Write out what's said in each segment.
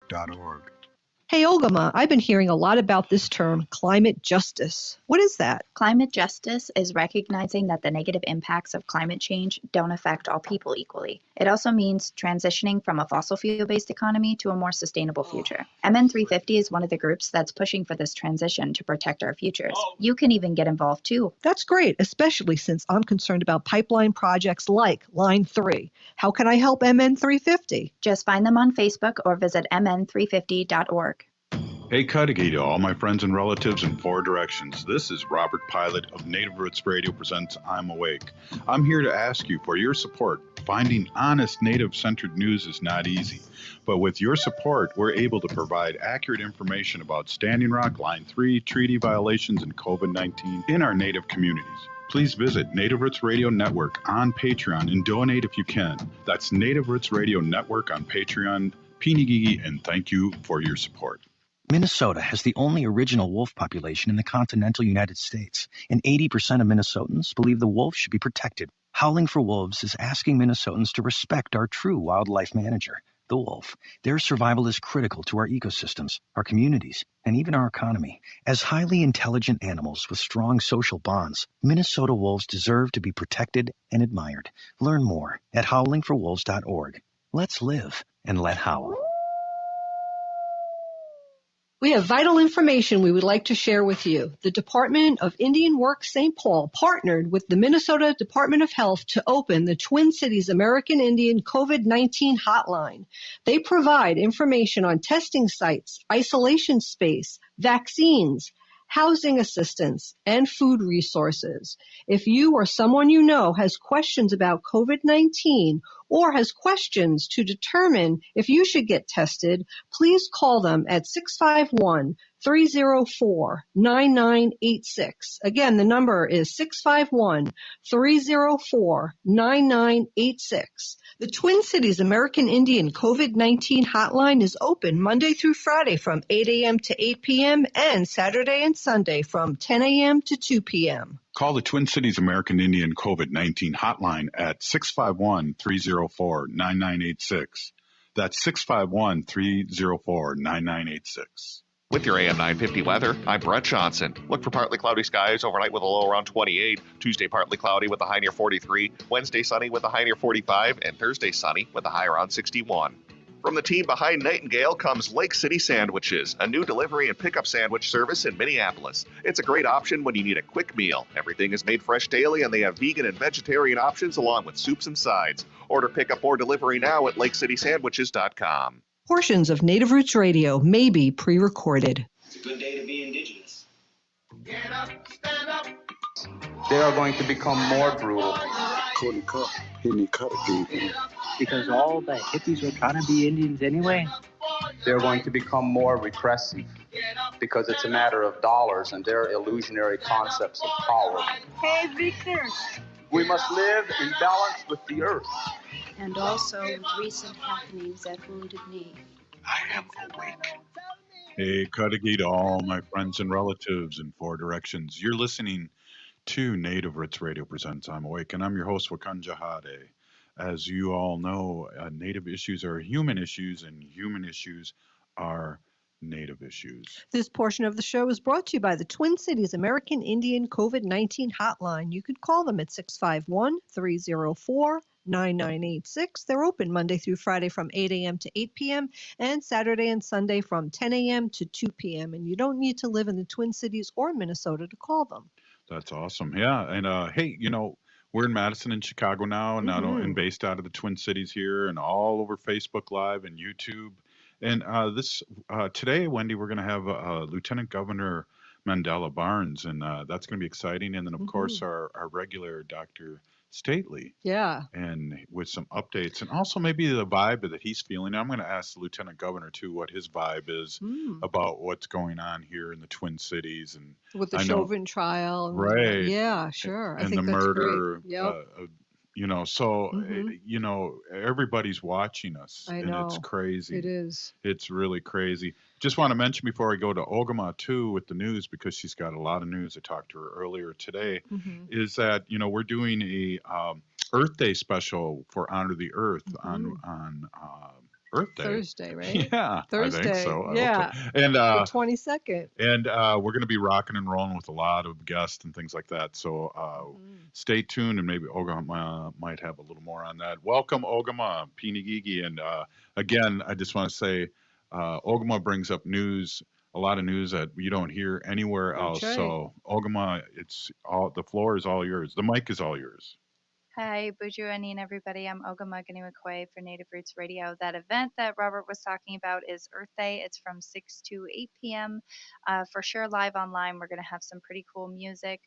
nativeritzradionetwork.org. Hey, Olgama, I've been hearing a lot about this term, climate justice. What is that? Climate justice is recognizing that the negative impacts of climate change don't affect all people equally. It also means transitioning from a fossil fuel-based economy to a more sustainable future. MN350 is one of the groups that's pushing for this transition to protect our futures. You can even get involved too. That's great, especially since I'm concerned about pipeline projects like Line 3. How can I help MN350? Just find them on Facebook or visit mn350.org. Hey, Cudahy to all my friends and relatives in four directions. This is Robert Pilot of Native Roots Radio presents I'm Awake. I'm here to ask you for your support. Finding honest Native-centered news is not easy, but with your support, we're able to provide accurate information about Standing Rock, Line 3, treaty violations, and COVID-19 in our Native communities. Please visit Native Roots Radio Network on Patreon and donate if you can. That's Native Roots Radio Network on Patreon. Pinigigi, and thank you for your support. Minnesota has the only original wolf population in the continental United States, and 80% of Minnesotans believe the wolf should be protected. Howling for Wolves is asking Minnesotans to respect our true wildlife manager, the wolf. Their survival is critical to our ecosystems, our communities, and even our economy. As highly intelligent animals with strong social bonds, Minnesota wolves deserve to be protected and admired. Learn more at howlingforwolves.org. Let's live and let howl. We have vital information we would like to share with you. The Department of Indian Works St. Paul partnered with the Minnesota Department of Health to open the Twin Cities American Indian COVID-19 hotline. They provide information on testing sites, isolation space, vaccines, housing assistance, and food resources. If you or someone you know has questions about COVID-19 or has questions to determine if you should get tested, please call them at 651-304-9986. Again, the number is 651-304-9986. The Twin Cities American Indian COVID-19 hotline is open Monday through Friday from 8 a.m. to 8 p.m. and Saturday and Sunday from 10 a.m. to 2 p.m. Call the Twin Cities American Indian COVID-19 hotline at 651-304-9986. That's 651-304-9986. With your AM 950 weather, I'm Brett Johnson. Look for partly cloudy skies overnight with a low around 28. Tuesday, partly cloudy with a high near 43. Wednesday, sunny with a high near 45. And Thursday, sunny with a high around 61. From the team behind Nightingale comes Lake City Sandwiches, a new delivery and pickup sandwich service in Minneapolis. It's a great option when you need a quick meal. Everything is made fresh daily, and they have vegan and vegetarian options along with soups and sides. Order pickup or delivery now at lakecitysandwiches.com. Portions of Native Roots Radio may be pre-recorded. It's a good day to be indigenous. Get up, stand up. They are going to become more brutal. Because all the hippies were trying to be Indians anyway. They're going to become more repressive because it's a matter of dollars and their illusionary concepts of power. Hey, Victor. We must live in balance with the earth. And also with recent happenings at Wounded Knee. I am awake. Hey, Cudahy to all my friends and relatives in four directions. You're listening to Native Roots Radio presents I'm Awake, and I'm your host, Wakanja Hade. As you all know, Native issues are human issues, and human issues are Native issues. This portion of the show is brought to you by the Twin Cities American Indian COVID-19 hotline. You could call them at 651-304-9986. They're open Monday through Friday from 8 a.m. to 8 p.m. and Saturday and Sunday from 10 a.m. to 2 p.m. And you don't need to live in the Twin Cities or Minnesota to call them. That's awesome. Yeah. And hey, you know, we're in Madison and Chicago now, and not only and based out of the Twin Cities here and all over Facebook Live and YouTube. And today, Wendy, we're going to have Lieutenant Governor Mandela Barnes, and that's going to be exciting. And then, of course, our regular Dr. Stately. Yeah. And with some updates, and also maybe the vibe that he's feeling. I'm going to ask the Lieutenant Governor, too, what his vibe is about what's going on here in the Twin Cities. And with the Chauvin trial. Right. Yeah, sure. And I think the that's murder. great. Yep. You know, so, you know, everybody's watching us. I know. And it's crazy. It is. It's really crazy. Just want to mention before I go to Ogama, too, with the news, because she's got a lot of news. I talked to her earlier today, is that, you know, we're doing a Earth Day special for Honor the Earth on Earth Day. Thursday, right? Yeah, I think Thursday. so. I hope Yeah. so. And The 22nd. we're going to be rocking and rolling with a lot of guests and things like that. So stay tuned, and maybe Ogama might have a little more on that. Welcome, Ogama, Pinigigi. And again, I just want to say Ogama brings up news, a lot of news that you don't hear anywhere else. right. So Ogama, the floor is all yours. The mic is all yours. Hi, Buju Anin, everybody. I'm Ogama Ganiwakwe for Native Roots Radio. That event that Robert was talking about is Earth Day. It's from 6 to 8 p.m. For sure, live online. We're going to have some pretty cool music,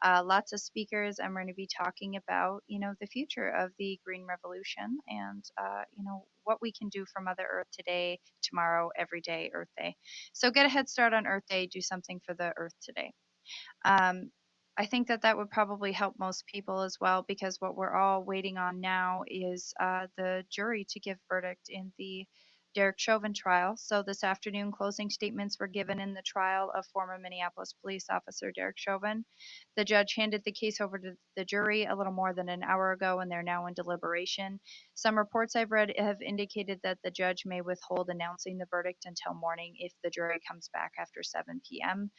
lots of speakers, and we're going to be talking about, the future of the Green Revolution and, what we can do for Mother Earth today, tomorrow, every day, Earth Day. So get a head start on Earth Day. Do something for the Earth today. I think that would probably help most people as well, because what we're all waiting on now is the jury to give verdict in the Derek Chauvin trial. So this afternoon, closing statements were given in the trial of former Minneapolis police officer Derek Chauvin. The judge handed the case over to the jury a little more than an hour ago, and they're now in deliberation. Some reports I've read have indicated that the judge may withhold announcing the verdict until morning if the jury comes back after 7 p.m.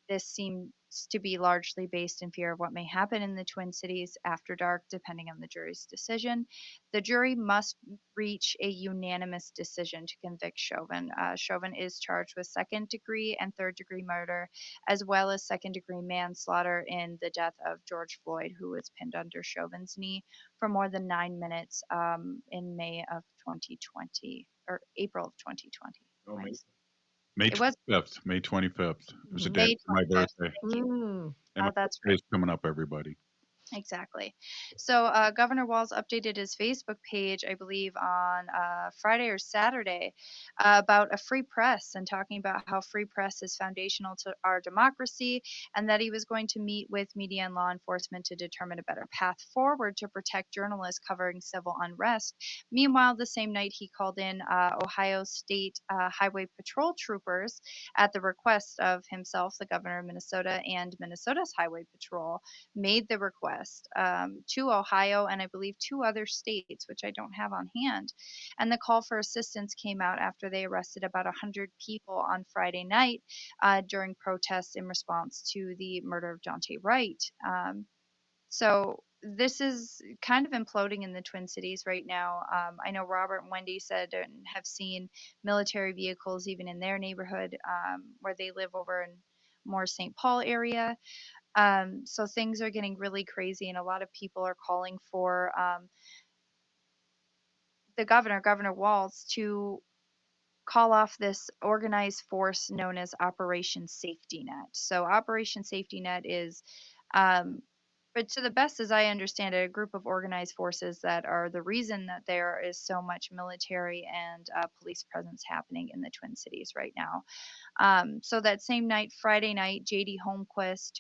This seems to be largely based in fear of what may happen in the Twin Cities after dark, depending on the jury's decision. The jury must reach a unanimous decision to convict Chauvin. Chauvin is charged with second-degree and third-degree murder, as well as second-degree manslaughter in the death of George Floyd, who was pinned under Chauvin's knee for more than 9 minutes in May of 2020, or April of 2020. Oh, What is- May It was 25th. May 25th. It was a day May for my 25th. birthday. Thank you. Mm. And my That's birthday's coming up, everybody. Exactly. So Governor Walz updated his Facebook page, I believe, on Friday or Saturday about a free press and talking about how free press is foundational to our democracy, and that he was going to meet with media and law enforcement to determine a better path forward to protect journalists covering civil unrest. Meanwhile, the same night he called in Ohio State Highway Patrol troopers at the request of himself, the governor of Minnesota, and Minnesota's Highway Patrol made the request to Ohio and I believe 2 other states, which I don't have on hand. And the call for assistance came out after they arrested about 100 people on Friday night during protests in response to the murder of Daunte Wright. So this is kind of imploding in the Twin Cities right now. I know Robert and Wendy said and have seen military vehicles even in their neighborhood where they live over in more St. Paul area. So things are getting really crazy, and a lot of people are calling for the Governor Walz, to call off this organized force known as Operation Safety Net. So Operation Safety Net is, but to the best as I understand it, a group of organized forces that are the reason that there is so much military and police presence happening in the Twin Cities right now. So that same night, Friday night, J.D. Holmquist,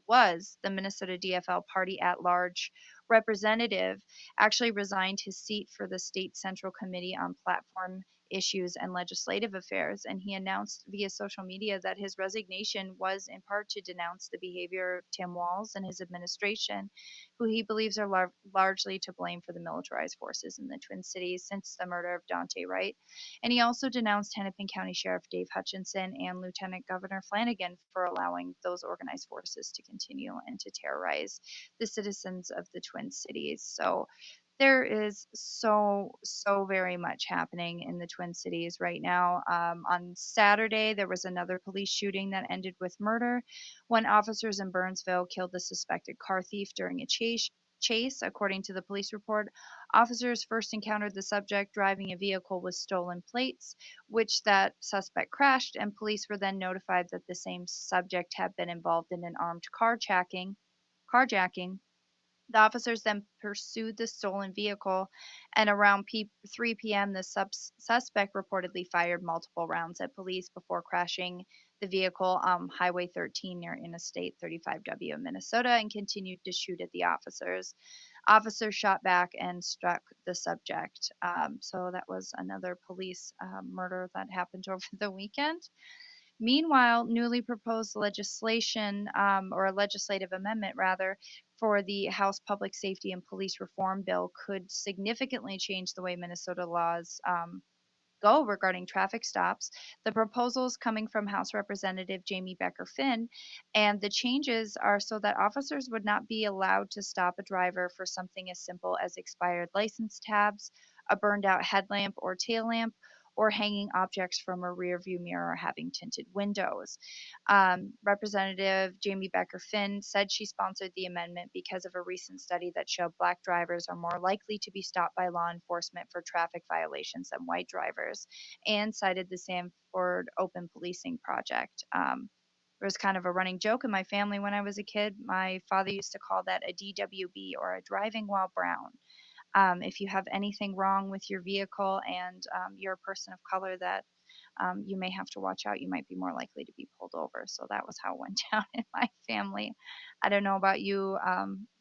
was the Minnesota DFL Party at Large representative, actually resigned his seat for the state central committee on platform issues and legislative affairs, and he announced via social media that his resignation was in part to denounce the behavior of Tim Walz and his administration, who he believes are largely to blame for the militarized forces in the Twin Cities since the murder of Daunte Wright. And he also denounced Hennepin County Sheriff Dave Hutchinson and Lieutenant Governor Flanagan for allowing those organized forces to continue and to terrorize the citizens of the Twin Cities. So there is so very much happening in the Twin Cities right now. On Saturday, there was another police shooting that ended with murder when officers in Burnsville killed the suspected car thief during a chase. According to the police report, officers first encountered the subject driving a vehicle with stolen plates, which that suspect crashed, and police were then notified that the same subject had been involved in an armed carjacking. The officers then pursued the stolen vehicle, and around 3 p.m., the suspect reportedly fired multiple rounds at police before crashing the vehicle on Highway 13 near Interstate 35W in Minnesota and continued to shoot at the officers. Officers shot back and struck the subject. So that was another police murder that happened over the weekend. Meanwhile, newly proposed legislation, or a legislative amendment rather, for the House Public Safety and Police Reform Bill could significantly change the way Minnesota laws go regarding traffic stops. The proposals coming from House Representative Jamie Becker Finn, and the changes are so that officers would not be allowed to stop a driver for something as simple as expired license tabs, a burned out headlamp or tail lamp, or hanging objects from a rear view mirror or having tinted windows. Representative Jamie Becker Finn said she sponsored the amendment because of a recent study that showed black drivers are more likely to be stopped by law enforcement for traffic violations than white drivers, and cited the Sanford Open Policing Project. There was kind of a running joke in my family when I was a kid. My father used to call that a DWB, or a driving while brown. If you have anything wrong with your vehicle and you're a person of color that you may have to watch out, you might be more likely to be pulled over. So that was how it went down in my family. I don't know about you,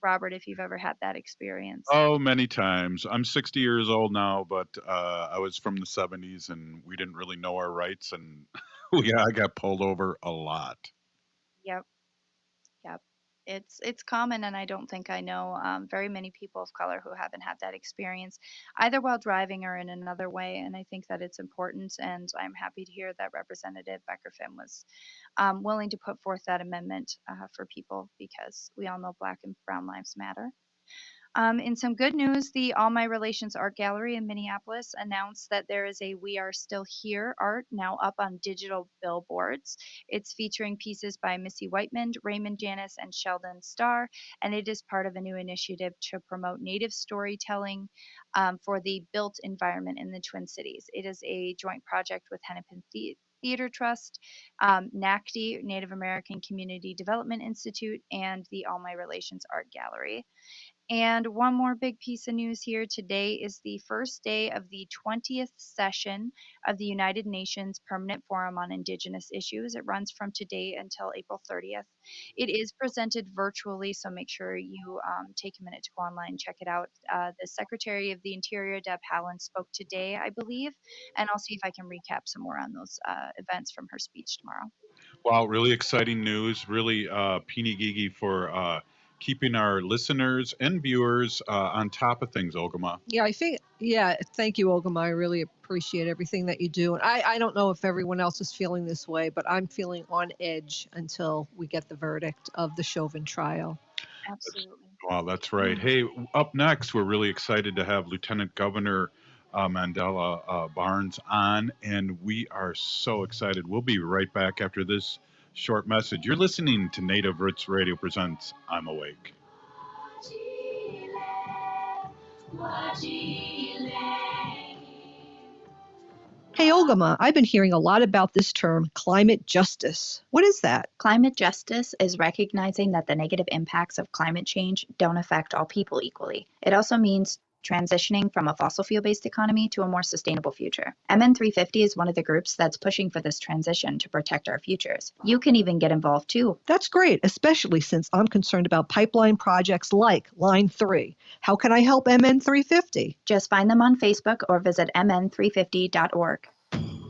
Robert, if you've ever had that experience. Oh, many times. I'm 60 years old now, but I was from the 70s and we didn't really know our rights, and I got pulled over a lot. Yep. Yep. It's common, and I don't think I know very many people of color who haven't had that experience, either while driving or in another way. And I think that it's important, and I'm happy to hear that Representative Becker Finn was willing to put forth that amendment for people, because we all know Black and Brown lives matter. In some good news, the All My Relations Art Gallery in Minneapolis announced that there is a We Are Still Here art now up on digital billboards. It's featuring pieces by Missy Whiteman, Raymond Janis, and Sheldon Starr, and it is part of a new initiative to promote Native storytelling for the built environment in the Twin Cities. It is a joint project with Hennepin Theater Trust, NACD, Native American Community Development Institute, and the All My Relations Art Gallery. And one more big piece of news here. Today is the first day of the 20th session of the United Nations Permanent Forum on Indigenous Issues. It runs from today until April 30th. It is presented virtually, so make sure you take a minute to go online and check it out. The Secretary of the Interior, Deb Haaland, spoke today, I believe, and I'll see if I can recap some more on those events from her speech tomorrow. Wow, really exciting news. Really peeny gigi for keeping our listeners and viewers on top of things, Ogama. Yeah, thank you, Ogama. I really appreciate everything that you do. And I don't know if everyone else is feeling this way, but I'm feeling on edge until we get the verdict of the Chauvin trial. Absolutely. Wow, that's right. Hey, up next, we're really excited to have Lieutenant Governor Mandela Barnes on, and we are so excited. We'll be right back after this short message. You're listening to Native Roots Radio presents I'm Awake. Hey, Ogama, I've been hearing a lot about this term, climate justice. What is that? Climate justice is recognizing that the negative impacts of climate change don't affect all people equally. It also means transitioning from a fossil fuel-based economy to a more sustainable future. MN350 is one of the groups that's pushing for this transition to protect our futures. You can even get involved too. That's great, especially since I'm concerned about pipeline projects like Line 3. How can I help MN350? Just find them on Facebook or visit mn350.org.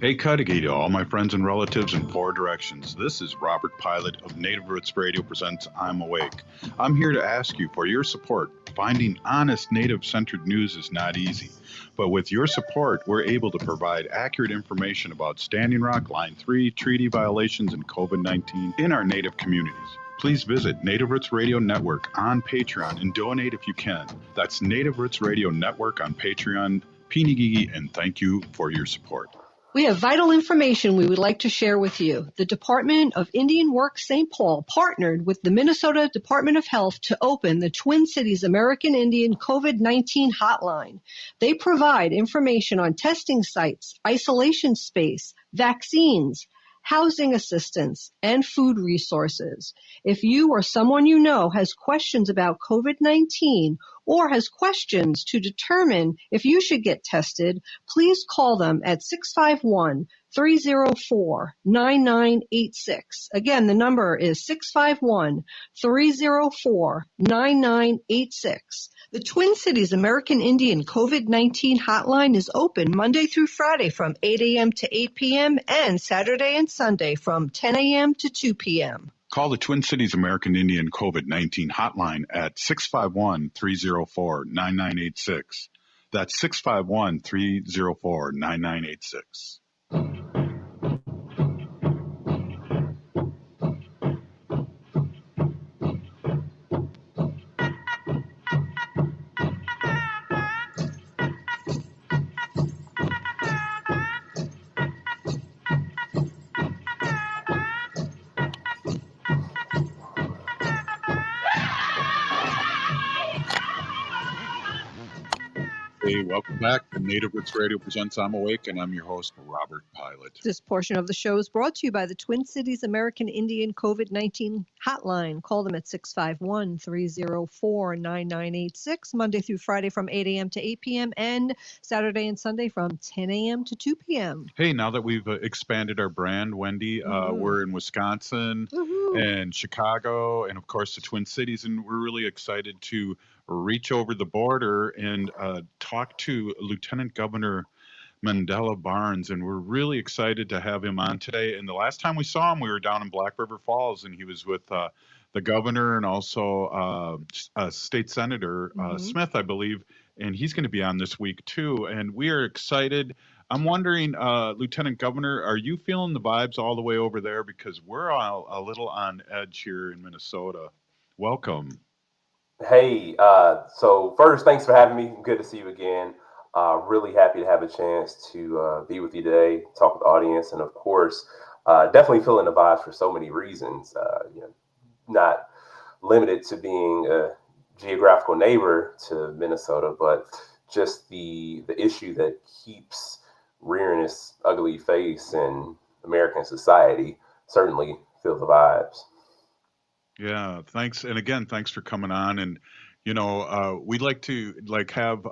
Hey, Cudahy to all my friends and relatives in four directions. This is Robert Pilot of Native Roots Radio presents I'm Awake. I'm here to ask you for your support. Finding honest Native-centered news is not easy, but with your support, we're able to provide accurate information about Standing Rock, Line 3, treaty violations, and COVID-19 in our Native communities. Please visit Native Roots Radio Network on Patreon and donate if you can. That's Native Roots Radio Network on Patreon. Pinigigi, and thank you for your support. We have vital information we would like to share with you. The Department of Indian Work St. Paul partnered with the Minnesota Department of Health to open the Twin Cities American Indian COVID-19 hotline. They provide information on testing sites, isolation space, vaccines, housing assistance, and food resources. If you or someone you know has questions about COVID-19 or has questions to determine if you should get tested, please call them at 651-304-9986. Again, the number is 651-304-9986. The Twin Cities American Indian COVID-19 hotline is open Monday through Friday from 8 a.m. to 8 p.m. and Saturday and Sunday from 10 a.m. to 2 p.m. Call the Twin Cities American Indian COVID-19 hotline at 651-304-9986. That's 651-304-9986. Hey, welcome back to Native Roots Radio presents I'm Awake, and I'm your host, Robert Pilot. This portion of the show is brought to you by the Twin Cities American Indian COVID-19 hotline. Call them at 651-304-9986, Monday through Friday from 8 a.m. to 8 p.m. and Saturday and Sunday from 10 a.m. to 2 p.m. Hey, now that we've expanded our brand, Wendy, we're in Wisconsin and Chicago and, of course, the Twin Cities, and we're really excited to reach over the border and talk to Lieutenant Governor Mandela Barnes, and we're really excited to have him on today. And the last time we saw him, we were down in Black River Falls, and he was with the governor and also State Senator Smith, I believe, and he's going to be on this week too. And we are excited. I'm wondering, Lieutenant Governor, are you feeling the vibes all the way over there? Because we're all a little on edge here in Minnesota. Welcome. Hey, so first, thanks for having me. Good to see you again. Really happy to have a chance to be with you today, talk with the audience, and of course, definitely feeling the vibes for so many reasons. Not limited to being a geographical neighbor to Minnesota, but just the issue that keeps rearing its ugly face in American society. Certainly feel the vibes. Yeah, thanks. And again, thanks for coming on. And, we'd like to have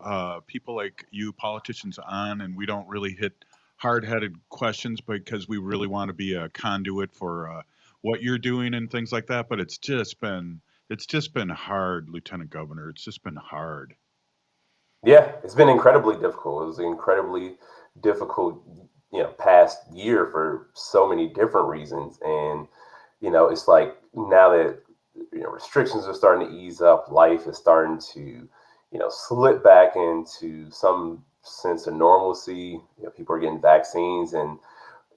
people like you, politicians, on, and we don't really hit hard-headed questions because we really want to be a conduit for what you're doing and things like that. But it's just been hard, Lieutenant Governor. It's just been hard. Yeah, it's been incredibly difficult. It was an incredibly difficult, past year for so many different reasons. And it's like now that restrictions are starting to ease up, life is starting to slip back into some sense of normalcy. People are getting vaccines, and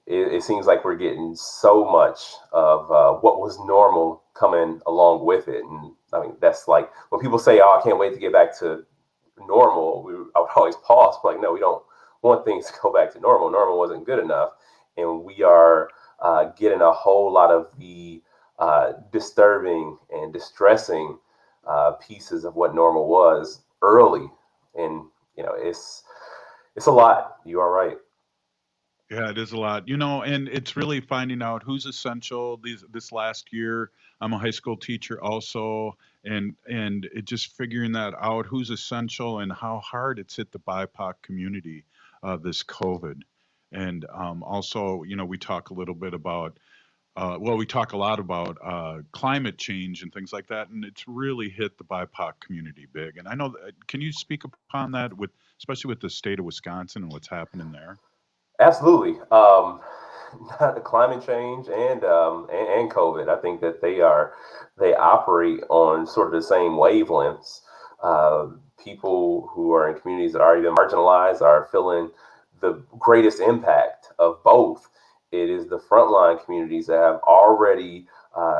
it seems like we're getting so much of what was normal coming along with it. And I mean, that's like when people say, "Oh, I can't wait to get back to normal," I would always pause, like, no, we don't want things to go back to normal. Normal wasn't good enough, and we are getting a whole lot of the disturbing and distressing pieces of what normal was early. And it's a lot. You are right. Yeah, it is a lot, and it's really finding out who's essential. This last year, I'm a high school teacher also, and it just figuring that out, who's essential and how hard it's hit the BIPOC community, this COVID. And also, we talk a little bit about, we talk a lot about climate change and things like that, and it's really hit the BIPOC community big. And I know, can you speak upon that, especially with the state of Wisconsin and what's happening there? Absolutely. Climate change and COVID. I think that they operate on sort of the same wavelengths. People who are in communities that are even marginalized are feeling the greatest impact of both. It is the frontline communities that have already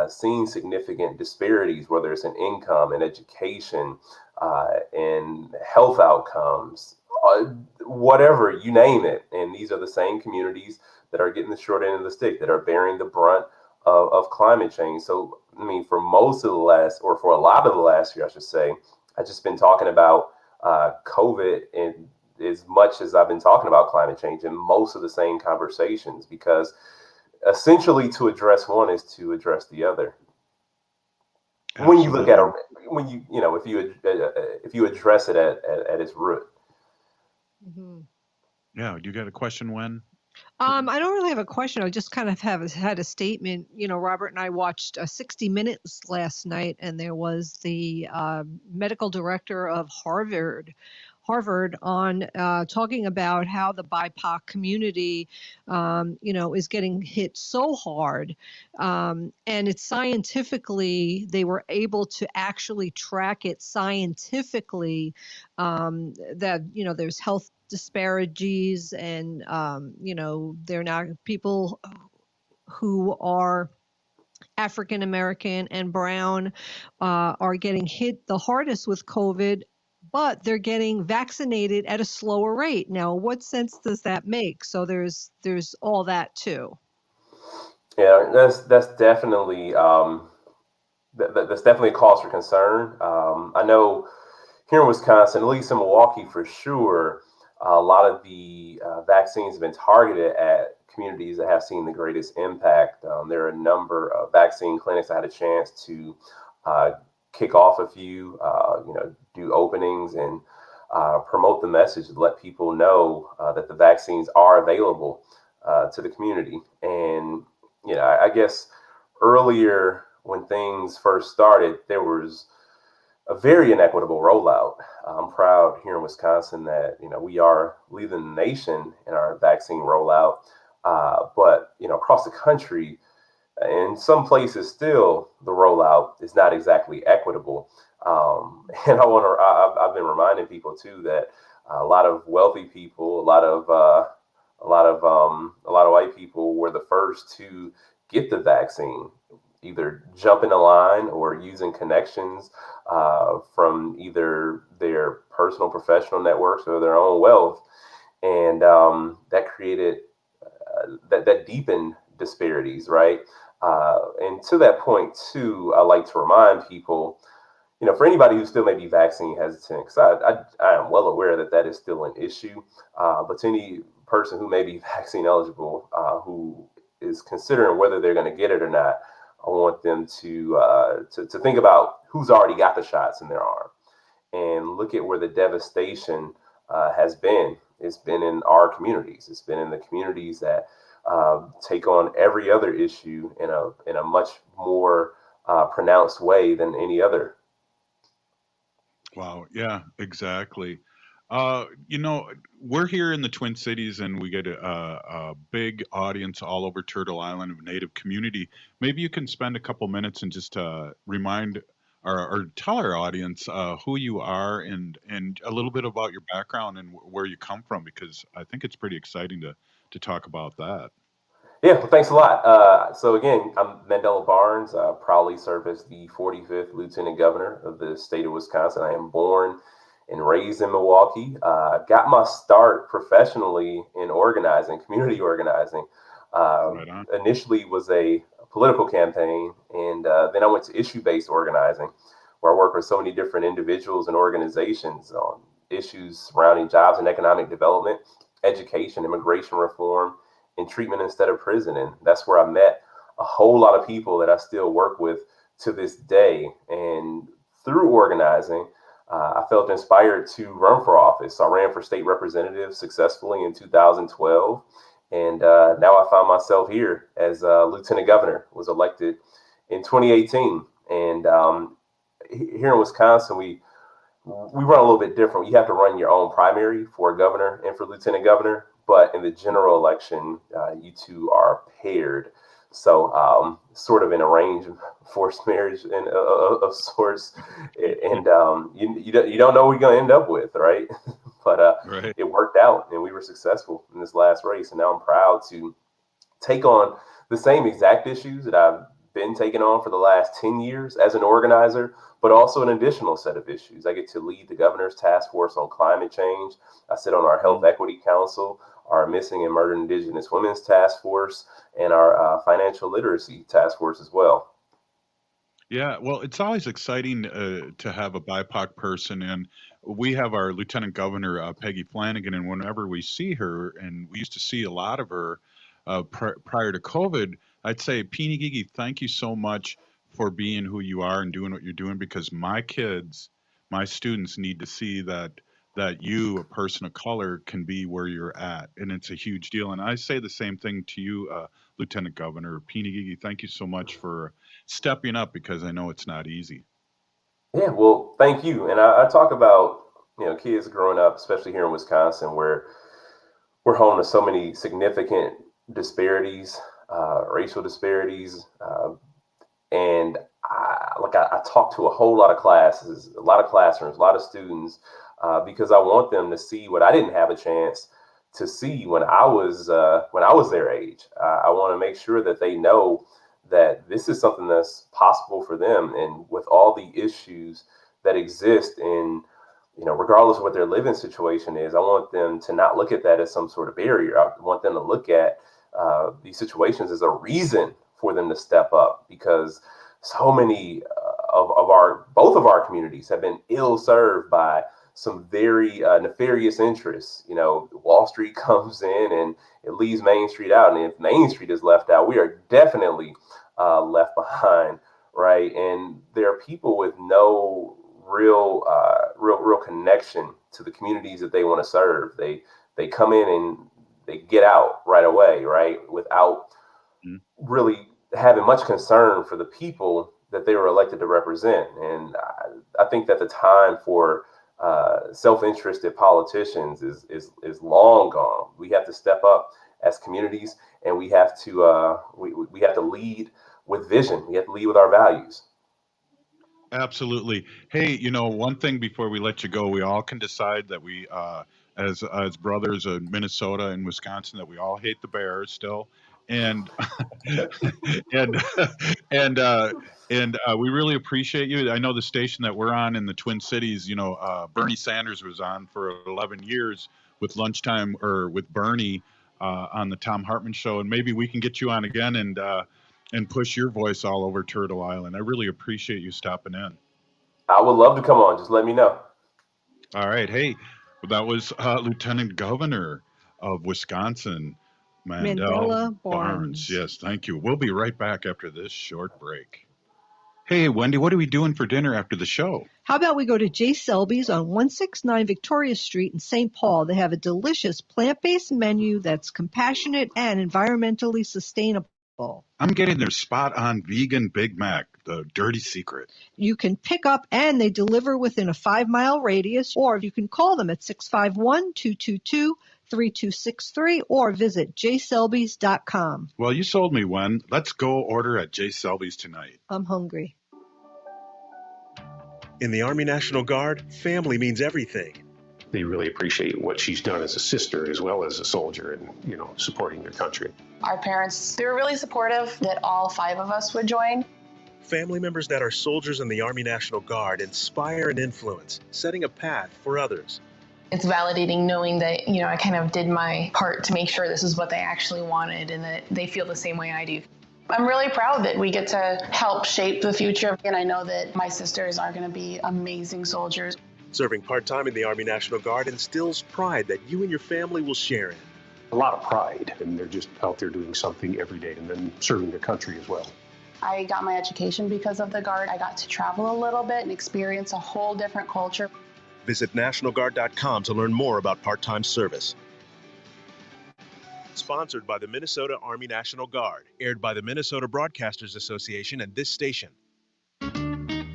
seen significant disparities, whether it's in income and education and health outcomes, whatever, you name it. And these are the same communities that are getting the short end of the stick, that are bearing the brunt of climate change. So, I mean, for a lot of the last year, I should say, I've just been talking about COVID and as much as I've been talking about climate change in most of the same conversations, because essentially to address one is to address the other. when you look at Absolutely. it, when if you address it at its root. Hmm. Yeah. You got a question, Wen? I don't really have a question. I just kind of have had a statement. You know, Robert and I watched 60 Minutes last night, and there was the medical director of Harvard on talking about how the BIPOC community, is getting hit so hard. And it's scientifically, they were able to actually track it scientifically, that, there's health disparities, and they're not people who are African American and brown are getting hit the hardest with COVID, but they're getting vaccinated at a slower rate. Now, what sense does that make? So there's all that too. Yeah, that's definitely that's definitely a cause for concern. I know here in Wisconsin, at least in Milwaukee for sure, a lot of the vaccines have been targeted at communities that have seen the greatest impact. There are a number of vaccine clinics. I had a chance to uh, kick off a few, do openings and promote the message to let people know that the vaccines are available to the community. And I guess earlier when things first started, there was a very inequitable rollout. I'm proud here in Wisconsin that we are leading the nation in our vaccine rollout, but across the country, in some places, still the rollout is not exactly equitable. And I've been reminding people too that a lot of wealthy people, a lot of white people were the first to get the vaccine, either jumping a line or using connections from either their personal professional networks or their own wealth, and that created that deepened disparities, right? And to that point too, I like to remind people, for anybody who still may be vaccine hesitant, because I am well aware that that is still an issue, but to any person who may be vaccine eligible, who is considering whether they're going to get it or not, I want them to think about who's already got the shots in their arm and look at where the devastation has been. It's been in our communities. It's been in the communities that take on every other issue in a much more pronounced way than any other. Wow. Yeah, exactly. You know, we're here in the Twin Cities and we get a big audience all over Turtle Island of Native community. Maybe you can spend a couple minutes and just remind or tell our audience who you are and a little bit about your background and where you come from, because I think it's pretty exciting to talk about that. Yeah, well, thanks a lot. So again, I'm Mandela Barnes. I proudly serve as the 45th Lieutenant Governor of the state of Wisconsin. I am born and raised in Milwaukee. Got my start professionally in organizing, community organizing. Right on. Initially was a political campaign, and then I went to issue-based organizing, where I work with so many different individuals and organizations on issues surrounding jobs and economic development, education, immigration reform, and treatment instead of prison. And that's where I met a whole lot of people that I still work with to this day. And through organizing, I felt inspired to run for office. So I ran for state representative successfully in 2012. And now I find myself here as lieutenant governor, was elected in 2018. And here in Wisconsin, we run a little bit different. You have to run your own primary for governor and for lieutenant governor, but in the general election, you two are paired. So sort of in a range of forced marriage and of sorts, and you don't know what you're going to end up with, right? But Right. it worked out, and we were successful in this last race, and now I'm proud to take on the same exact issues that I've been taking on for the last 10 years as an organizer, but also an additional set of issues. I get to lead the governor's task force on climate change. I sit on our health equity council, our missing and murdered indigenous women's task force, and our financial literacy task force as well. Yeah, well, it's always exciting to have a BIPOC person, and we have our Lieutenant Governor Peggy Flanagan, and whenever we see her, and we used to see a lot of her prior to COVID, I'd say, Peeny Gigi, thank you so much for being who you are and doing what you're doing, because my kids, my students need to see that you, a person of color, can be where you're at, and it's a huge deal. And I say the same thing to you, Lieutenant Governor Pinigigi. Thank you so much for stepping up, because I know it's not easy. Yeah, well, thank you. And I talk about, kids growing up, especially here in Wisconsin, where we're home to so many significant disparities, racial disparities. And I talk to a whole lot of classes, a lot of classrooms, a lot of students, because I want them to see what I didn't have a chance to see when I was their age. I want to make sure that they know that this is something that's possible for them, and with all the issues that exist in, regardless of what their living situation is, I want them to not look at that as some sort of barrier. I want them to look at these situations as a reason for them to step up, because so many both of our communities have been ill served by some very nefarious interests. Wall Street comes in and it leaves Main Street out, and if Main Street is left out, we are definitely left behind, right? And there are people with no real connection to the communities that they want to serve. They come in and they get out right away, right, without really having much concern for the people that they were elected to represent. And I think that the time for self-interested politicians is long gone. We have to step up as communities, and we have to we have to lead with vision. We have to lead with our values. Absolutely. Hey, one thing before we let you go, we all can decide that we, as brothers in Minnesota and Wisconsin, that we all hate the Bears still, and and and we really appreciate you. I know the station that we're on in the Twin Cities. Bernie Sanders was on for 11 years with Lunchtime, or with Bernie, on the Tom Hartman show, and maybe we can get you on again and push your voice all over Turtle Island. I really appreciate you stopping in. I would love to come on. Just let me know. All right. Hey, that was Lieutenant Governor of Wisconsin, Mandela Barnes. Yes, thank you. We'll be right back after this short break. Hey, Wendy, what are we doing for dinner after the show? How about we go to J. Selby's on 169 Victoria Street in St. Paul? They have a delicious plant-based menu that's compassionate and environmentally sustainable. I'm getting their spot-on vegan Big Mac, the dirty secret. You can pick up and they deliver within a 5-mile radius, or you can call them at 651-222-3263 or visit jselbys.com. Well, you sold me, Wen. Let's go order at J. Selby's tonight. I'm hungry. In the Army National Guard, family means everything. They really appreciate what she's done as a sister as well as a soldier, and supporting their country. Our parents, they were really supportive that all 5 of us would join. Family members that are soldiers in the Army National Guard inspire and influence, setting a path for others. It's validating knowing that, I kind of did my part to make sure this is what they actually wanted and that they feel the same way I do. I'm really proud that we get to help shape the future, and I know that my sisters are going to be amazing soldiers. Serving part-time in the Army National Guard instills pride that you and your family will share in. A lot of pride, and they're just out there doing something every day and then serving their country as well. I got my education because of the Guard. I got to travel a little bit and experience a whole different culture. Visit nationalguard.com to learn more about part-time service. Sponsored by the Minnesota Army National Guard. Aired by the Minnesota Broadcasters Association and this station.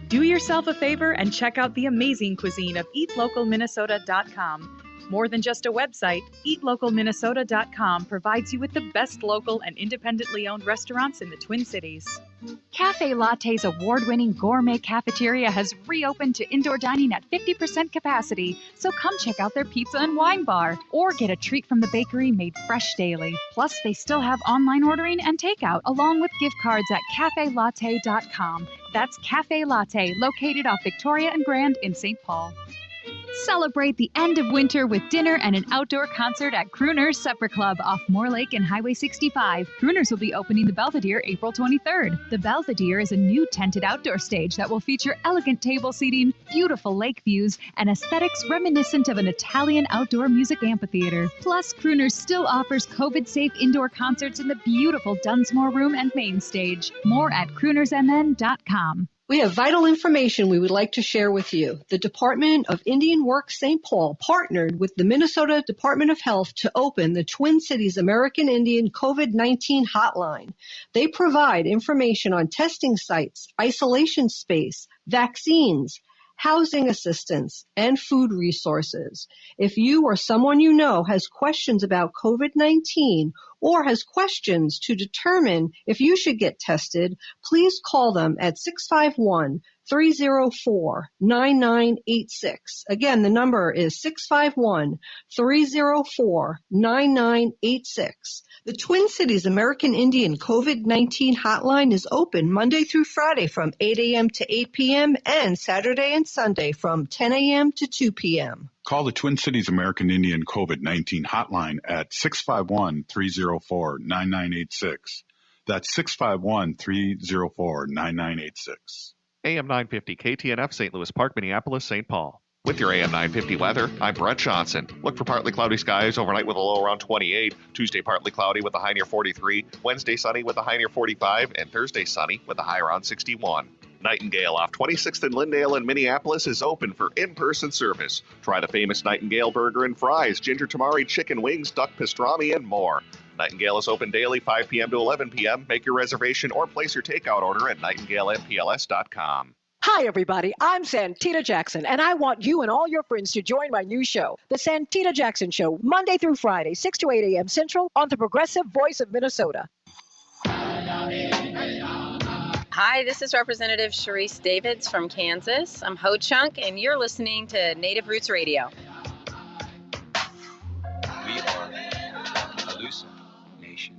Do yourself a favor and check out the amazing cuisine of eatlocalminnesota.com. More than just a website, eatlocalminnesota.com provides you with the best local and independently owned restaurants in the Twin Cities. Cafe Latte's award-winning gourmet cafeteria has reopened to indoor dining at 50% capacity, so come check out their pizza and wine bar, or get a treat from the bakery made fresh daily. Plus, they still have online ordering and takeout, along with gift cards at cafelatte.com. That's Cafe Latte, located off Victoria and Grand in St. Paul. Celebrate the end of winter with dinner and an outdoor concert at Crooner's Supper Club off Moore Lake and Highway 65. Crooner's will be opening the Belvedere April 23rd. The Belvedere is a new tented outdoor stage that will feature elegant table seating, beautiful lake views, and aesthetics reminiscent of an Italian outdoor music amphitheater. Plus, Crooner's still offers COVID-safe indoor concerts in the beautiful Dunsmore Room and main stage. More at croonersmn.com. We have vital information we would like to share with you. The Department of Indian Works St. Paul partnered with the Minnesota Department of Health to open the Twin Cities American Indian COVID-19 hotline. They provide information on testing sites, isolation space, vaccines, housing assistance, and food resources. If you or someone you know has questions about COVID-19 or has questions to determine if you should get tested, please call them at 651-304-9986. Again, the number is 651-304-9986. The Twin Cities American Indian COVID-19 hotline is open Monday through Friday from 8 a.m. to 8 p.m. and Saturday and Sunday from 10 a.m. to 2 p.m. Call the Twin Cities American Indian COVID-19 hotline at 651-304-9986. That's 651-304-9986. AM 950 KTNF, St. Louis Park, Minneapolis, St. Paul. With your AM 950 weather, I'm Brett Johnson. Look for partly cloudy skies overnight with a low around 28. Tuesday, partly cloudy with a high near 43. Wednesday, sunny with a high near 45. And Thursday, sunny with a high around 61. Nightingale off 26th and Lyndale in Minneapolis is open for in-person service. Try the famous Nightingale burger and fries, ginger tamari chicken wings, duck pastrami, and more. Nightingale is open daily 5 p.m. to 11 p.m. Make your reservation or place your takeout order at nightingalempls.com. Hi, everybody. I'm Santita Jackson, and I want you and all your friends to join my new show, The Santita Jackson Show, Monday through Friday, 6 to 8 a.m. Central on the Progressive Voice of Minnesota. Hi, this is Representative Sharice Davids from Kansas. I'm Ho Chunk, and you're listening to Native Roots Radio. We are a loose nation.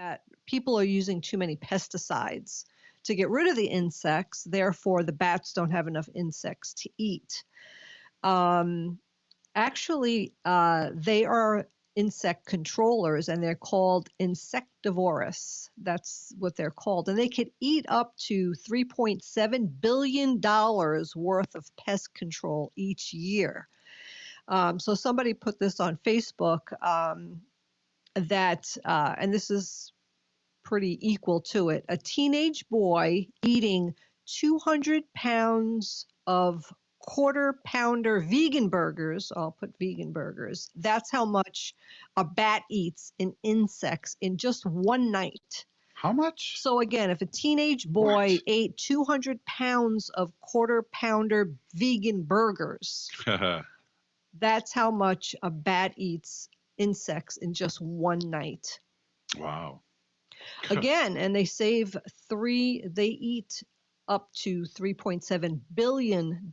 that people are using too many pesticides to get rid of the insects. Therefore, the bats don't have enough insects to eat. Actually, they are insect controllers, and they're called insectivorous. That's what they're called. And they could eat up to $3.7 billion worth of pest control each year. So somebody put this on Facebook and this is pretty equal to it. A teenage boy eating 200 pounds of quarter pounder vegan burgers. I'll put vegan burgers. That's how much a bat eats in insects in just one night. How much? So again, if a teenage boy ate 200 pounds of quarter pounder vegan burgers, that's how much a bat eats insects in just one night. Wow. Again, and they eat up to $3.7 billion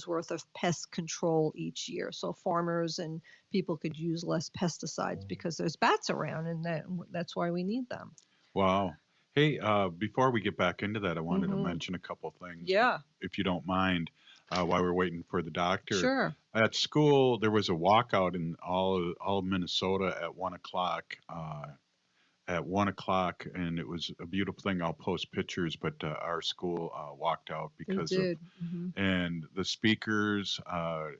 worth of pest control each year. So farmers and people could use less pesticides because there's bats around, and that's why we need them. Wow. Hey, before we get back into that, I wanted to mention a couple of things. Yeah. If you don't mind, while we're waiting for the doctor. Sure. At school, there was a walkout in all of Minnesota at 1 o'clock. At 1 o'clock, and it was a beautiful thing. I'll post pictures, but our school walked out because of, and the speakers,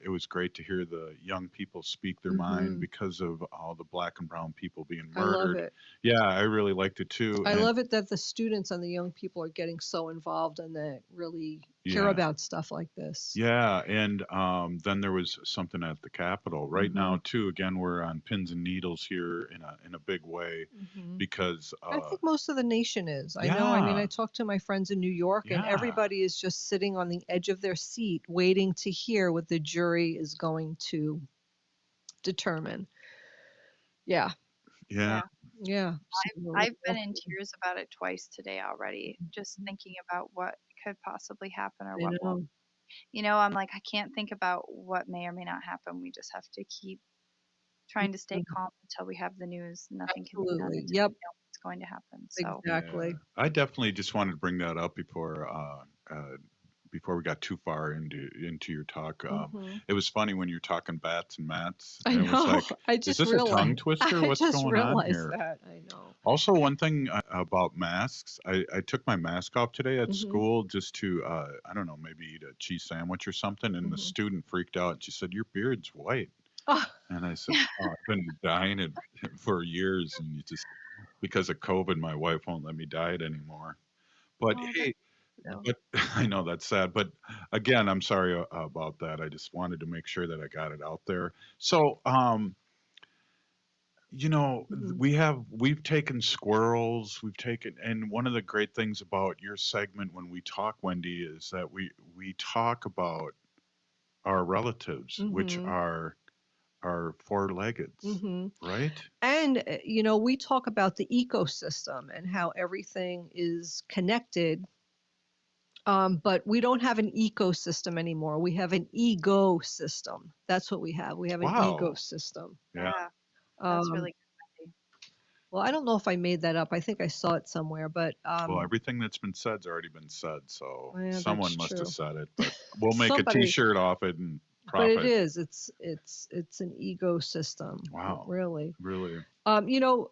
it was great to hear the young people speak their mind because of all the black and brown people being murdered. I love it. Yeah, I really liked it too. I love it that the students and the young people are getting so involved and that really care about stuff like this. Yeah, and then there was something at the Capitol. Right now, too, again, we're on pins and needles here in a big way because I think most of the nation is. I know. I mean, I talked to my friends in New York, and everybody is just sitting on the edge of their seat waiting to hear what the jury is going to determine. Yeah. Yeah. Yeah. I've been in tears about it twice today already, just thinking about what could possibly happen or what won't. You know, I'm like, I can't think about what may or may not happen. We just have to keep trying to stay calm until we have the news. Nothing can be done until we know what's going to happen. So exactly. Yeah. I definitely just wanted to bring that up before we got too far into your talk. It was funny when you were talking bats and mats. I know. It was like, I just is this a tongue twister? What's going on here? That. I know. Also, one thing about masks, I took my mask off today at school just to, I don't know, maybe eat a cheese sandwich or something. And the student freaked out. She said, "Your beard's white." And I said, "Oh, I've been dyeing it for years. And because of COVID, my wife won't let me dye it anymore." But hey, but I know that's sad. But again, I'm sorry about that. I just wanted to make sure that I got it out there. So, you know, we've taken squirrels, and one of the great things about your segment when we talk, Wendy, is that we talk about our relatives, which are four-leggeds, right? And, you know, we talk about the ecosystem and how everything is connected. But we don't have an ecosystem anymore. We have an ego system. That's what we have. We have an ego system. Yeah. That's really good. Well, I don't know if I made that up. I think I saw it somewhere, but well, everything that's been said's already been said, so yeah, someone that's must true. have said it. But we'll make a T-shirt off it and profit. But it is. It's an ego system. Wow. Really. Really. You know,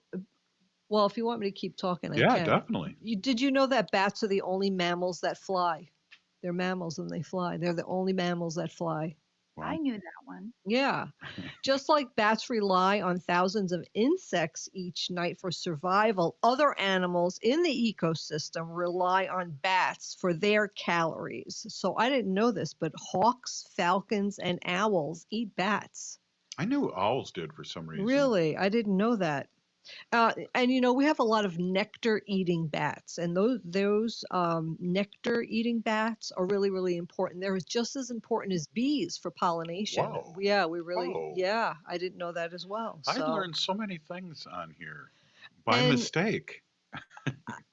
well, if you want me to keep talking, I can. Yeah, definitely. Did you know that bats are the only mammals that fly? They're mammals and they fly. They're the only mammals that fly. Wow. I knew that one. Yeah. Just like bats rely on thousands of insects each night for survival, other animals in the ecosystem rely on bats for their calories. So I didn't know this, but hawks, falcons, and owls eat bats. I knew owls did for some reason. Really? I didn't know that. And you know, we have a lot of nectar-eating bats, and those nectar-eating bats are really, really important. They're just as important as bees for pollination. Whoa. Yeah, we really. Whoa. Yeah, I didn't know that as well. I learned so many things on here by mistake.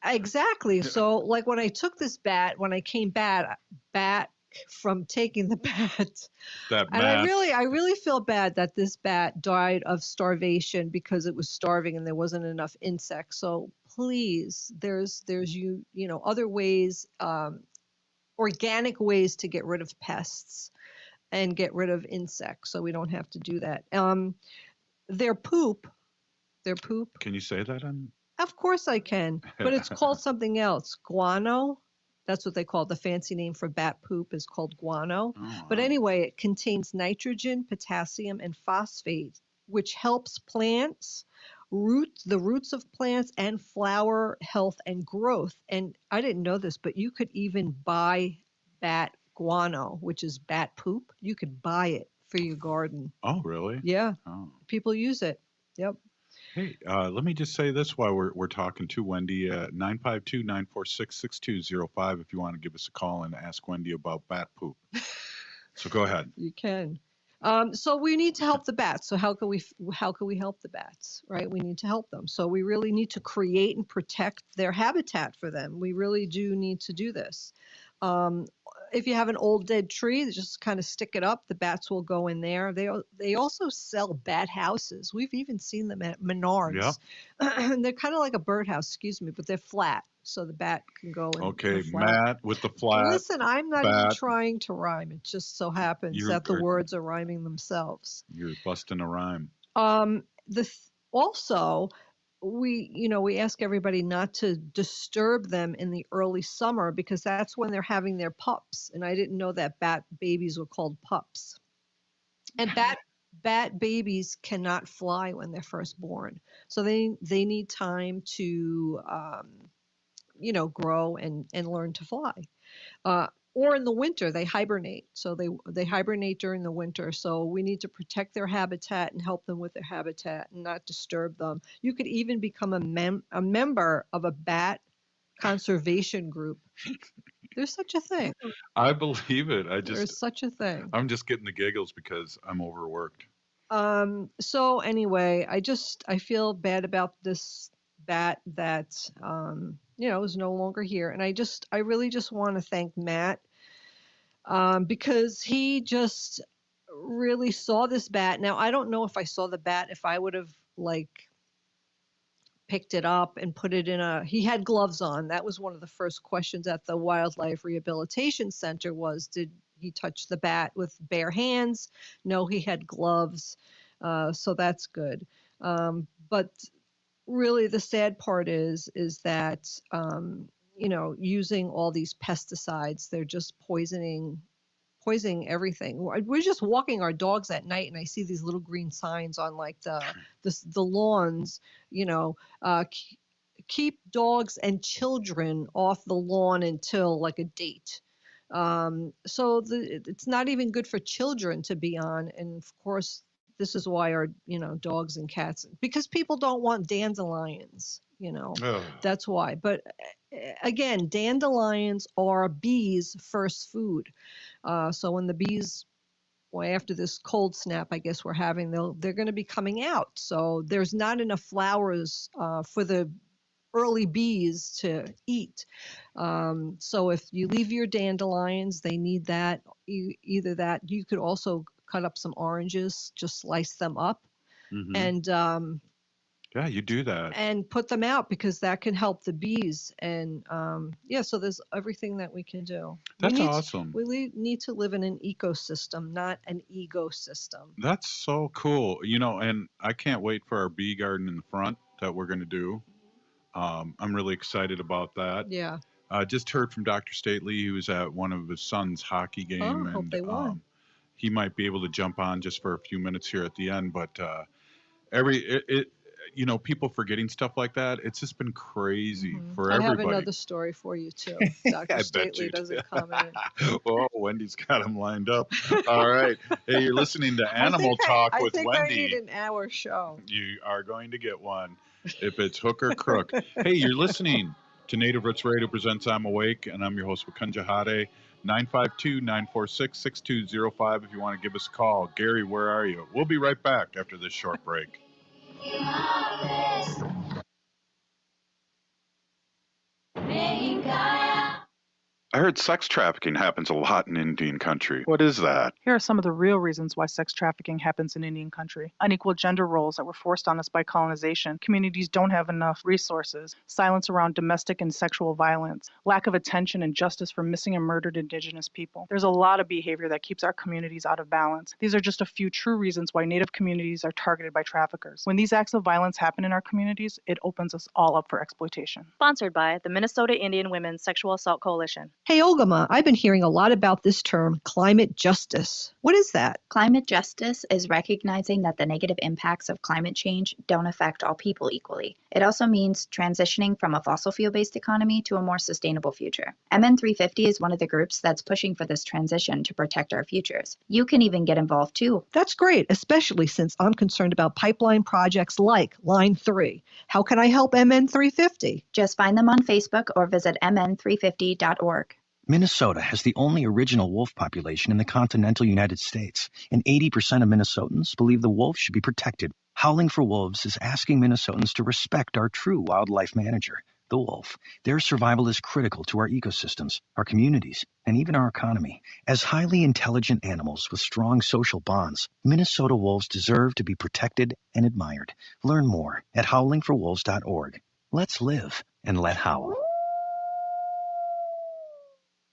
Exactly. So, like when I took this bat, when I came back from taking the bat. And I really feel bad that this bat died of starvation because it was starving and there wasn't enough insects. So please, there's other ways, organic ways to get rid of pests and get rid of insects, so we don't have to do that. Their poop. Can you say that? Of course I can, but it's called something else. Guano. That's what they call it. The fancy name for bat poop is called guano. Oh, But anyway, it contains nitrogen, potassium, and phosphate, which helps plants, the roots of plants, and flower health and growth. And I didn't know this, but you could even buy bat guano, which is bat poop. You could buy it for your garden. Oh, really? Yeah. Oh. People use it. Yep. Hey, let me just say this while we're talking to Wendy. 952-946-6205 if you want to give us a call and ask Wendy about bat poop. So go ahead. You can. So we need to help the bats. So how can we help the bats, right? We need to help them. So we really need to create and protect their habitat for them. We really do need to do this. If you have an old dead tree, just kind of stick it up. The bats will go in there. They also sell bat houses. We've even seen them at Menards. Yeah. They're kind of like a birdhouse, but they're flat, so the bat can go in. Okay, flat. Matt with the flat. Listen, I'm not bat. even trying to rhyme. It just so happens that the words are rhyming themselves. You're busting a rhyme. Also, we ask everybody not to disturb them in the early summer because that's when they're having their pups. And I didn't know that bat babies were called pups. And bat babies cannot fly when they're first born. So they need time to, grow and learn to fly. Or in the winter, they hibernate. So they hibernate during the winter. So we need to protect their habitat and help them with their habitat and not disturb them. You could even become a member of a bat conservation group. There's such a thing. I believe it. There's such a thing. I'm just getting the giggles because I'm overworked. So anyway, I feel bad about this bat that is no longer here, and I really just want to thank Matt because he just really saw this bat. Now I don't know if I saw the bat if I would have picked it up and put it in he had gloves on. That was one of the first questions at the Wildlife Rehabilitation Center was, did he touch the bat with bare hands? No, he had gloves. So that's good. But really the sad part is that, using all these pesticides, they're just poisoning everything. We're just walking our dogs at night and I see these little green signs on the lawns, keep dogs and children off the lawn until a date. So it's not even good for children to be on. And of course, this is why our, dogs and cats, because people don't want dandelions, that's why. But again, dandelions are bees' first food. So when the bees, after this cold snap, I guess we're having, they're going to be coming out. So there's not enough flowers for the early bees to eat. So if you leave your dandelions, they need that. Either that, you could also cut up some oranges, just slice them up, and yeah, you do that, and put them out because that can help the bees. And so there's everything that we can do. That's awesome. We need to live in an ecosystem, not an ecosystem. That's so cool. And I can't wait for our bee garden in the front that we're going to do. I'm really excited about that. Yeah. Just heard from Dr. Stately. He was at one of his son's hockey game, and hope they won. He might be able to jump on just for a few minutes here at the end. But people forgetting stuff like that. It's just been crazy for everybody. I have another story for you too. Dr. Stately doesn't comment. Well, Wendy's got him lined up. All right. Hey, you're listening to Animal Talk with Wendy. I think I need an hour show. You are going to get one if it's hook or crook. Hey, you're listening to Native Roots Radio presents I'm Awake, and I'm your host, Wakanja Hade. 952-946-6205 if you want to give us a call. Gary, where are you? We'll be right back after this short break. I heard sex trafficking happens a lot in Indian country. What is that? Here are some of the real reasons why sex trafficking happens in Indian country. Unequal gender roles that were forced on us by colonization. Communities don't have enough resources. Silence around domestic and sexual violence. Lack of attention and justice for missing and murdered Indigenous people. There's a lot of behavior that keeps our communities out of balance. These are just a few true reasons why Native communities are targeted by traffickers. When these acts of violence happen in our communities, it opens us all up for exploitation. Sponsored by the Minnesota Indian Women's Sexual Assault Coalition. Hey, Ogama, I've been hearing a lot about this term, climate justice. What is that? Climate justice is recognizing that the negative impacts of climate change don't affect all people equally. It also means transitioning from a fossil fuel-based economy to a more sustainable future. MN350 is one of the groups that's pushing for this transition to protect our futures. You can even get involved too. That's great, especially since I'm concerned about pipeline projects like Line 3. How can I help MN350? Just find them on Facebook or visit mn350.org. Minnesota has the only original wolf population in the continental United States, and 80% of Minnesotans believe the wolf should be protected. Howling for Wolves is asking Minnesotans to respect our true wildlife manager, the wolf. Their survival is critical to our ecosystems, our communities, and even our economy. As highly intelligent animals with strong social bonds, Minnesota wolves deserve to be protected and admired. Learn more at howlingforwolves.org. Let's live and let howl.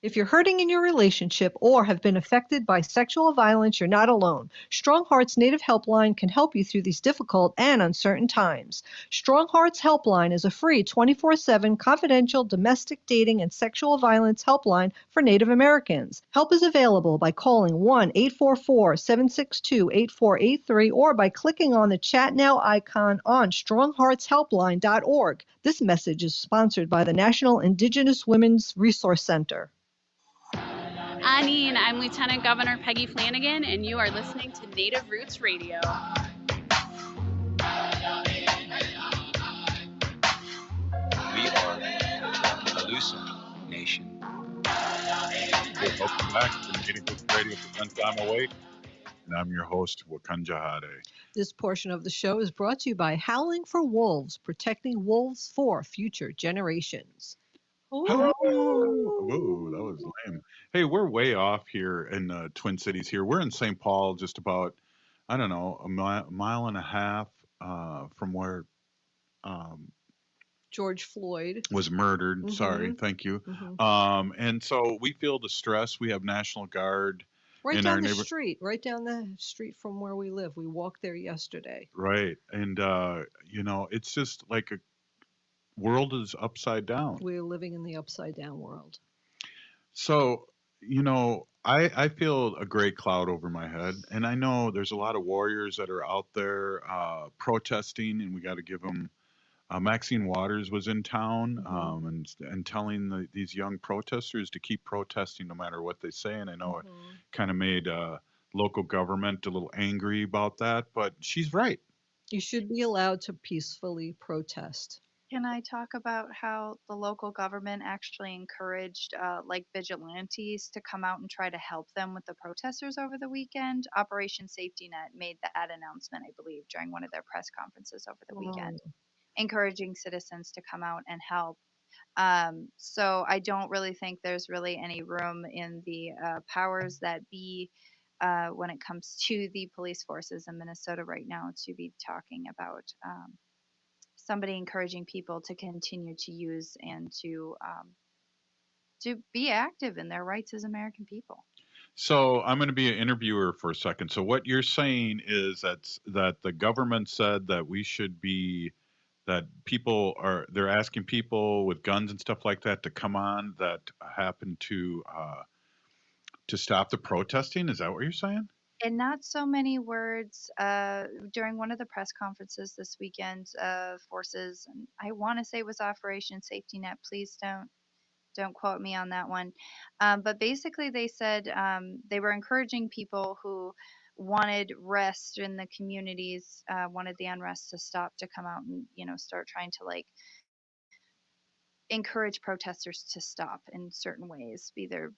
If you're hurting in your relationship or have been affected by sexual violence, you're not alone. Strong Hearts Native Helpline can help you through these difficult and uncertain times. Strong Hearts Helpline is a free 24/7 confidential domestic dating and sexual violence helpline for Native Americans. Help is available by calling 1-844-762-8483 or by clicking on the Chat Now icon on strongheartshelpline.org. This message is sponsored by the National Indigenous Women's Resource Center. Anine, I'm Lieutenant Governor Peggy Flanagan, and you are listening to Native Roots Radio. We are the Alusa Nation. Welcome back to Native Roots Radio presents I'm Awake, and I'm your host, Wakanja Hade. This portion of the show is brought to you by Howling for Wolves, protecting wolves for future generations. Hello. Ooh, that was lame. Hey, we're way off here in the Twin Cities here. We're in St. Paul, just about, I don't know, a mile and a half from where George Floyd was murdered. Mhm. Sorry, thank you. And so we feel the stress. We have National Guard right in down our the neighborhood. street, right down the street from where we live. We walked there yesterday. Right. And, it's just like a world is upside down. We're living in the upside down world. So, I feel a gray cloud over my head, and I know there's a lot of warriors that are out there protesting, and we got to give them. Maxine Waters was in town and telling these young protesters to keep protesting no matter what they say, and I know it kind of made local government a little angry about that, but she's right. You should be allowed to peacefully protest. Can I talk about how the local government actually encouraged vigilantes to come out and try to help them with the protesters over the weekend? Operation Safety Net made that announcement, I believe, during one of their press conferences over the weekend, encouraging citizens to come out and help. So I don't really think there's really any room in the powers that be when it comes to the police forces in Minnesota right now to be talking about somebody encouraging people to continue to use and to be active in their rights as American people. So I'm going to be an interviewer for a second. So what you're saying is that the government said that we should be, that they're asking people with guns and stuff like that to come on that happen to stop the protesting. Is that what you're saying? In not so many words, during one of the press conferences this weekend, forces, and I want to say it was Operation Safety Net. Please don't quote me on that one. But basically, they said they were encouraging people who wanted rest in the communities, wanted the unrest to stop, to come out and start trying to encourage protesters to stop in certain ways, either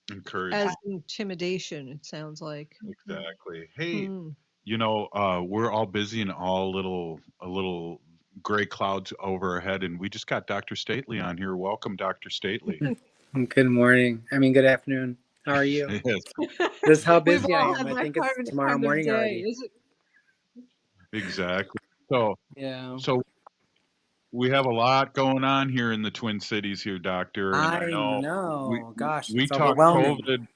encourage as intimidation. It sounds like exactly. Hey, we're all busy and all a little gray clouds over our head, and we just got Dr. Stately on here. Welcome, Dr. Stately. Good morning. I mean, good afternoon. How are you? Yes, This is how We've busy I all am. had I that think it's tomorrow kind of morning day. already. Is it? exactly. So, Yeah. so we have a lot going on here in the Twin Cities here, Doctor, and I I know we know. Gosh, we it's talk overwhelming. COVID.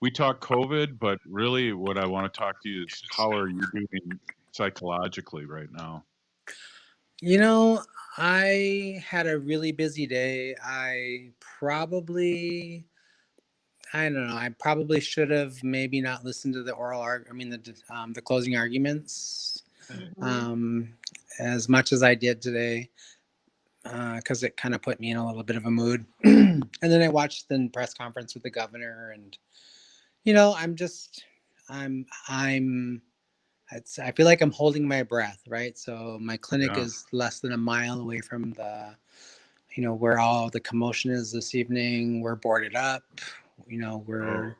We talk COVID, but really what I want to talk to you is how are you doing psychologically right now? You know, I had a really busy day. I don't know. I probably should have maybe not listened to the the closing arguments, Mhm. um, as much as I did today, because it kind of put me in a little bit of a mood. And then I watched the press conference with the governor, and I'm just, I'm. I feel like I'm holding my breath, right? So my clinic Yeah. is less than a mile away from where all the commotion is this evening. We're boarded up. You know, Oh,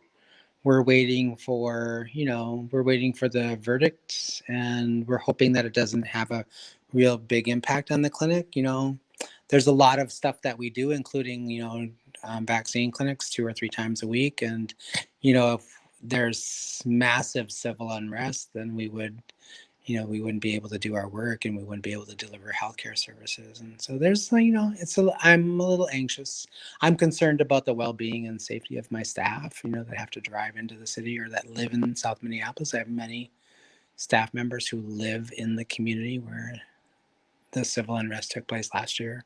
we're waiting for the verdict, and we're hoping that it doesn't have a real big impact on the clinic. There's a lot of stuff that we do, including vaccine clinics 2 or 3 times a week, and if there's massive civil unrest, then we wouldn't be able to do our work, and we wouldn't be able to deliver healthcare services. And so I'm a little anxious. I'm concerned about the well-being and safety of my staff, that have to drive into the city or that live in South Minneapolis. I have many staff members who live in the community where the civil unrest took place last year.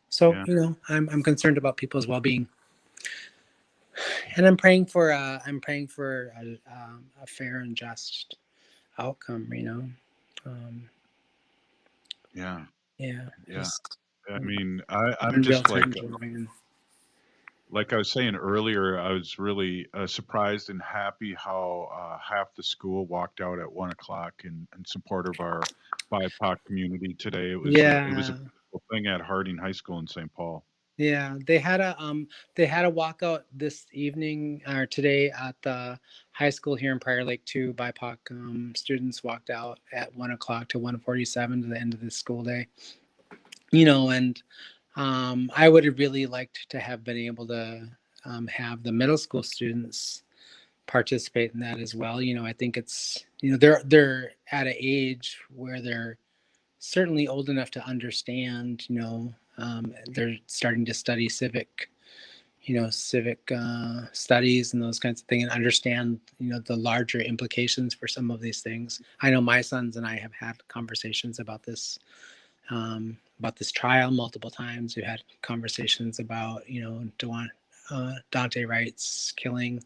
So, yeah. I'm concerned about people's well-being, and I'm praying for a fair and just outcome. Um, Yeah. yeah, Yeah. just I mean, I'm in real just time living. like I was saying earlier, I was really surprised and happy how half the school walked out at 1 o'clock in support of our BIPOC community today. It was a Yeah, beautiful thing at Harding High School in St. Paul. yeah. They had a walkout this evening or today at the high school here in Prior Lake too. BIPOC students walked out at 1 o'clock to 1:47 to the end of the school day. And I would have really liked to have been able to have the middle school students participate in that as well. I think it's they're at an age where they're certainly old enough to understand. They're starting to study civic studies and those kinds of things, and understand the larger implications for some of these things. I know my sons and I have had conversations about this trial multiple times. We had conversations about Dante Wright's killing,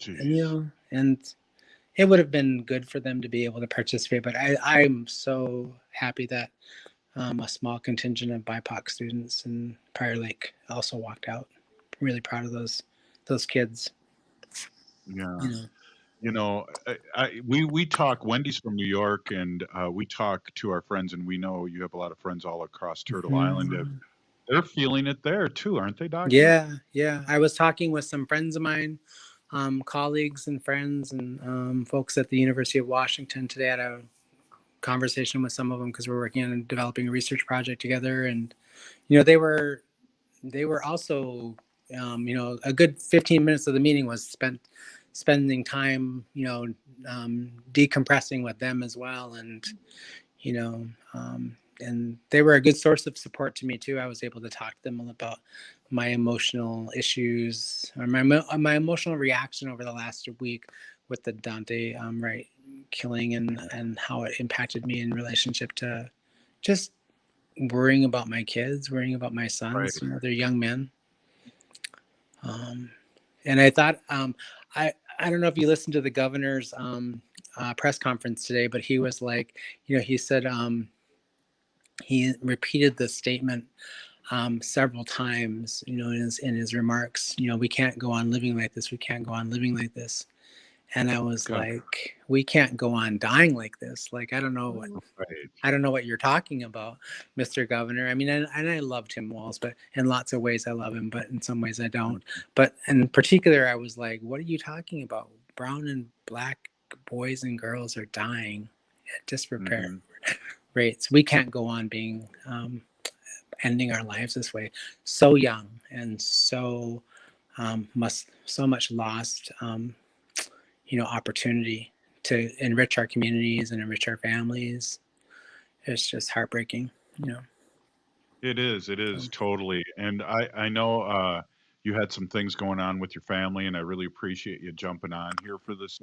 and Jeez. and it would have been good for them to be able to participate. But I'm so happy that a small contingent of BIPOC students in Prior Lake also walked out. Really proud of those kids. Yeah. You know. We talk. Wendy's from New York, and we talk to our friends, and we know you have a lot of friends all across Turtle Island. Mhm. They're feeling it there too, aren't they, Doctor? Yeah, yeah. I was talking with some friends of mine, colleagues and friends, and folks at the University of Washington today. I had a conversation with some of them because we're working on developing a research project together, and they were also, a good 15 minutes of the meeting was spending time, decompressing with them as well, and you know, and they were a good source of support to me too. I was able to talk to them about my emotional issues or my emotional reaction over the last week with the Dante Wright killing, and how it impacted me in relationship to just worrying about my kids, worrying about my Right. sons. They're young men. Um, and I thought, I don't know if you listened to the governor's press conference today, but he was like, he said, he repeated this statement several times, in his remarks. We can't go on living like this. We can't go on living like this. And I was God. like, we can't go on dying like this. Like, I don't know Right. what you're talking about, Mr. Governor. I mean, and I loved Tim Walz, but in lots of ways I love him, but in some ways I don't. But in particular, I was like, what are you talking about? Brown and black boys and girls are dying at disrepair Mhm. rates. We can't go on being ending our lives this way, so young and so much lost, opportunity to enrich our communities and enrich our families. It's just heartbreaking. It is totally. And I know you had some things going on with your family, and I really appreciate you jumping on here for this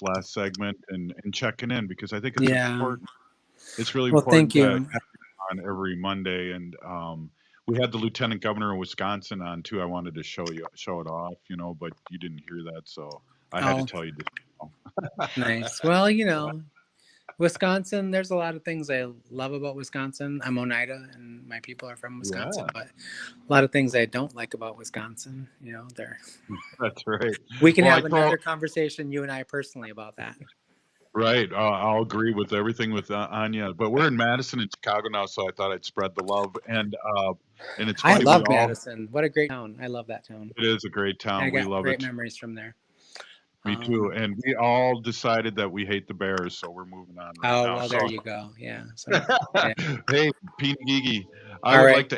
last segment and checking in, because I think it's Yeah. important. It's really Well, important thank to have you. you on every Monday. And we had the Lieutenant Governor of Wisconsin on too. I wanted to show it off, but you didn't hear that, so I had to Oh, tell you this. nice. Well, Wisconsin, there's a lot of things I love about Wisconsin. I'm Oneida and my people are from Wisconsin, Yeah. but a lot of things I don't like about Wisconsin. That's right. We can Well, have another conversation, you and I personally, about that. Right. I'll agree with everything with Anya, but we're in Madison and Chicago now, so I thought I'd spread the love. And it's I funny, love Madison. What a great town. I love that town. it is a great town. I We got love great it. memories from there. Me too. And we all decided that we hate the Bears, so we're moving on right Oh, now. well, So, there you go. Yeah. So, yeah. hey, Pete Gigi, All right.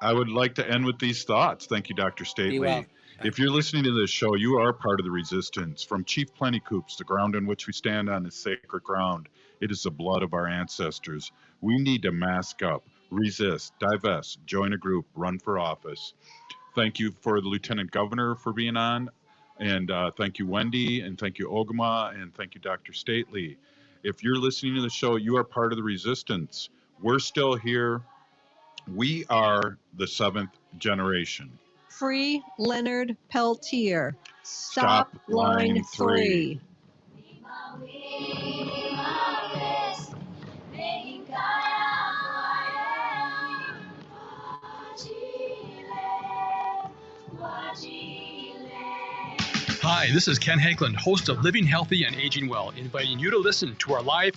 I would like to end with these thoughts. Thank you, Dr. Stately. well. If you're listening to this show, you are part of the resistance. From Chief Plentycoops, the ground on which we stand on is sacred ground. It is the blood of our ancestors. We need to mask up, resist, divest, join a group, run for office. Thank you for the Lieutenant Governor for being on. And thank you, Wendy, and thank you, Ogama, and thank you, Dr. Stately. If you're listening to the show, you are part of the resistance. We're still here. We are the seventh generation. Free Leonard Peltier. Stop line 3. Hi, this is Ken Hankland, host of Living Healthy and Aging Well, inviting you to listen to our live